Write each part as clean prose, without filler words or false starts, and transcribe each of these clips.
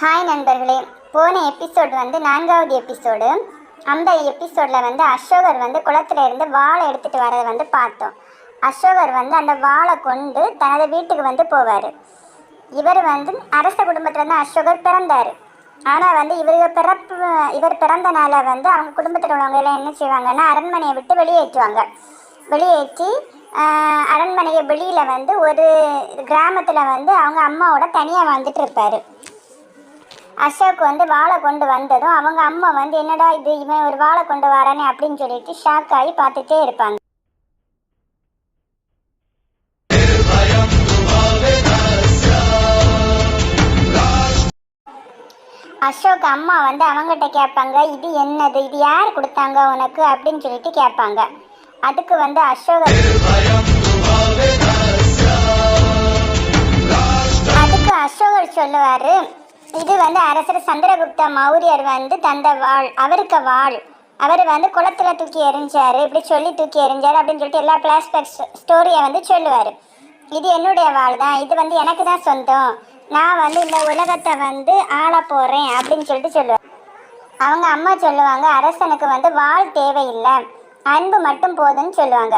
Hi நண்பர்களே, போன episode வந்து 4வது எபிசோடு. அந்த எபிசோடில் வந்து அசோகர் வந்து குளத்துல இருந்து வாழை எடுத்துகிட்டு வரதை வந்து பார்த்தோம். அசோகர் வந்து அந்த வாழை கொண்டு தனது வீட்டுக்கு வந்து போவார். இவர் வந்து அரச குடும்பத்தில் தான் அசோகர் பிறந்தார். ஆனால் வந்து இவர் பிறந்தனால வந்து அவங்க குடும்பத்தில் உள்ளவங்க எல்லாம் என்ன செய்வாங்கன்னா அரண்மனையை விட்டு வெளியேற்றுவாங்க. வெளியேற்றி அரண்மனையை வெளியில் வந்து ஒரு கிராமத்தில் வந்து அவங்க அம்மாவோட தனியாக வாழ்ந்துட்டு இருப்பார். அசோக் வந்து வாழை கொண்டு வந்ததும் அவங்க அம்மா வந்து என்னடா இது, இவன் ஒரு வாழை கொண்டு வரானே அப்படின்னு சொல்லிட்டு ஷாக் ஆகி பார்த்துட்டே இருப்பாங்க. அசோக் அம்மா வந்து அவங்ககிட்ட கேட்பாங்க, இது என்னது, இது யார் கொடுத்தாங்க உனக்கு அப்படின்னு சொல்லிட்டு கேட்பாங்க. அதுக்கு வந்து அசோகர் சொல்லுவார், இது வந்து அரசர் சந்திரகுப்த மௌரியர் வந்து தந்த வாழ், அவருக்கு வாழ், அவர் வந்து குளத்தில் தூக்கி எறிஞ்சார், இப்படி சொல்லி தூக்கி எறிஞ்சார் அப்படின்னு சொல்லிட்டு எல்லா ஃப்ளாஷ்பேக் ஸ்டோரியை வந்து சொல்லுவார். இது என்னுடைய வாழ் தான், இது வந்து எனக்கு தான் சொந்தம், நான் வந்து இந்த உலகத்தை வந்து ஆள போகிறேன் அப்படின்னு சொல்லிட்டு சொல்லுவார். அவங்க அம்மா சொல்லுவாங்க, அரசனுக்கு வந்து வாழ் தேவையில்லை, அன்பு மட்டும் போதும்னு சொல்லுவாங்க.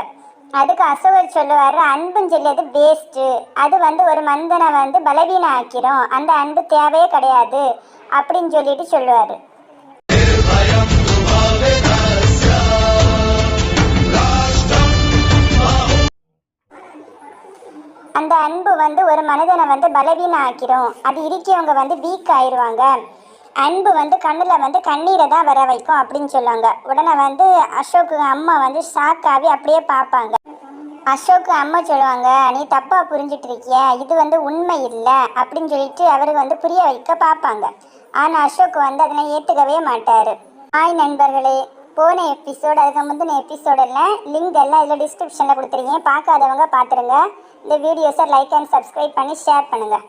அதுக்கு அசோகர் சொல்லுவார், அன்புன்னு சொல்லியது வேஸ்ட்டு, அது வந்து ஒரு மனிதனை வந்து பலவீனம் ஆக்கிரும், அந்த அன்பு தேவையே கிடையாது அப்படின்னு சொல்லிட்டு சொல்லுவார். அந்த அன்பு வந்து ஒரு மனிதனை வந்து பலவீனம் ஆக்கிரும், அது இருக்கவங்க வந்து வீக் ஆயிடுவாங்க, அன்பு வந்து கண்ணில் வந்து கண்ணீரை தான் வர வைக்கும் அப்படின்னு சொல்லுவாங்க. உடனே வந்து அசோக்கு அம்மா வந்து ஷாக்காகி அப்படியே பார்ப்பாங்க. அசோக்கு அம்மா சொல்லுவாங்க, நீ தப்பாக புரிஞ்சிட்டு இருக்கிய, இது வந்து உண்மை இல்லை அப்படின்னு சொல்லிட்டு அவருக்கு வந்து புரிய வைக்க பார்ப்பாங்க. ஆனால் அசோக் வந்து அதனை ஏற்றுக்கவே மாட்டார். ஹாய் நண்பர்களே, போன எபிசோடு அதுக்கு முந்தின எபிசோடெல்லாம் லிங்க் எல்லாம் இதில் டிஸ்கிரிப்ஷனில் கொடுத்துருக்கீங்க, பார்க்காதவங்க பார்த்துருங்க. இந்த வீடியோஸை லைக் அண்ட் சப்ஸ்கிரைப் பண்ணி ஷேர் பண்ணுங்கள்.